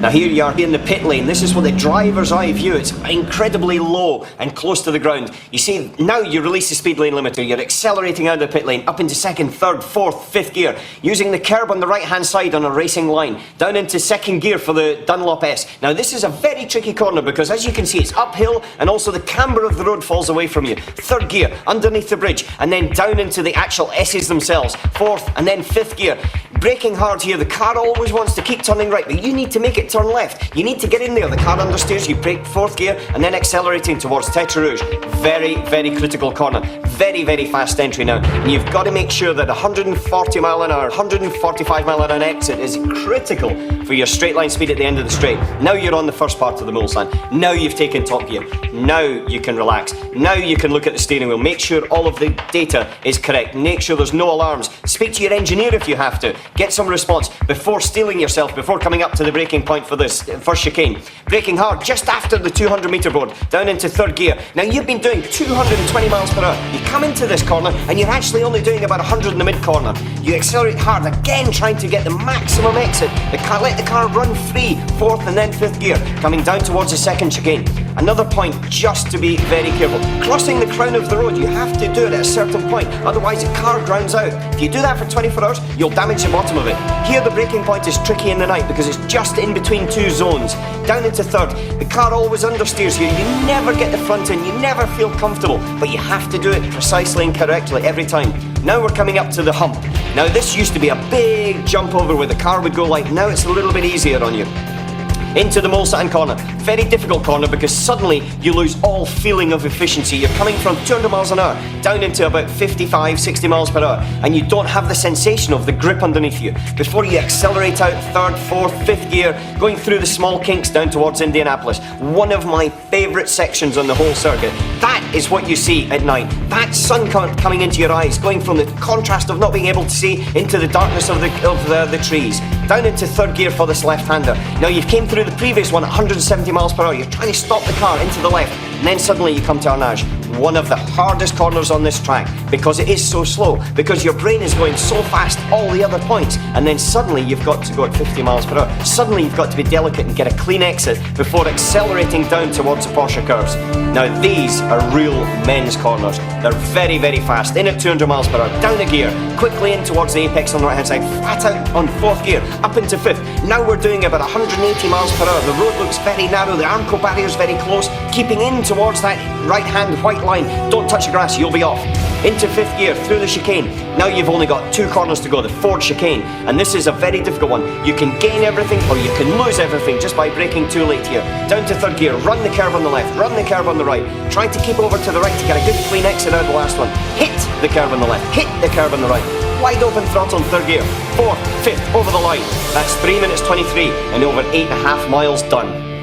Now here you are in the pit lane. This is what the driver's eye view. It's incredibly low and close to the ground. You see, now you release the speed lane limiter. You're accelerating out of the pit lane, up into second, third, fourth, fifth gear, using the curb on the right-hand side on a racing line, down into second gear for the Dunlop S. Now this is a very tricky corner because, as you can see, it's uphill and also the camber of the road falls away from you. Third gear, underneath the bridge, and then down into the actual S's themselves. Fourth and then fifth gear. Braking hard here. The car always wants to keep turning right, but you need to make it turn left. You need to get in there. The car understeers. You brake fourth gear and then accelerating towards Tetra Rouge. Very, very critical corner. Very, very fast entry now. And you've got to make sure that 140 mile an hour, 145 mile an hour exit is critical for your straight line speed at the end of the straight. Now you're on the first part of the Mulsanne. Now you've taken top gear. Now you can relax. Now you can look at the steering wheel. Make sure all of the data is correct. Make sure there's no alarms. Speak to your engineer if you have to. Get some response before stealing yourself, before coming up to the braking point for this first chicane. Braking hard just after the 200 metre board, down into third gear. Now you've been doing 220 miles per hour. You come into this corner and you're actually only doing about 100 in the mid corner. You accelerate hard, again trying to get the maximum exit. Let the car run free, fourth and then fifth gear, coming down towards the second chicane. Another point, just to be very careful. Crossing the crown of the road, you have to do it at a certain point, otherwise the car grounds out. If you do that for 24 hours, you'll damage the bottom of it. Here the braking point is tricky in the night because it's just in between two zones. Down into third, the car always understeers you. You never get the front in, you never feel comfortable, but you have to do it precisely and correctly every time. Now we're coming up to the hump. Now this used to be a big jump over where the car would go like, now it's a little bit easier on you. Into the Mulsanne corner. Very difficult corner because suddenly you lose all feeling of efficiency. You're coming from 200 miles an hour down into about 55, 60 miles per hour, and you don't have the sensation of the grip underneath you. Before you accelerate out third, fourth, fifth gear, going through the small kinks down towards Indianapolis. One of my favourite sections on the whole circuit. That is what you see at night. That sun coming into your eyes, going from the contrast of not being able to see into the darkness of the trees. Down into third gear for this left-hander. Now you came through the previous one at 170 miles per hour. You're trying to stop the car into the left, and then suddenly you come to Arnage. One of the hardest corners on this track because it is so slow, because your brain is going so fast all the other points, and then suddenly you've got to go at 50 miles per hour. Suddenly you've got to be delicate and get a clean exit before accelerating down towards the Porsche curves. Now these are real men's corners. They're very, very fast, in at 200 miles per hour, down a gear, quickly in towards the apex on the right hand side, flat out on fourth gear, up into fifth. Now we're doing about 180 miles per hour. The road looks very narrow, the Armco barrier is very close, keeping in towards that right hand white line. Don't touch the grass, you'll be off. Into fifth gear, through the chicane. Now you've only got two corners to go, the Ford chicane, and this is a very difficult one. You can gain everything or you can lose everything just by braking too late here. Down to third gear, run the curve on the left, run the curve on the right. Try to keep over to the right to get a good clean exit out of the last one. Hit the curve on the left, hit the curve on the right. Wide open throttle in third gear, fourth, fifth, over the line. That's 3 minutes 23 and over 8.5 miles done.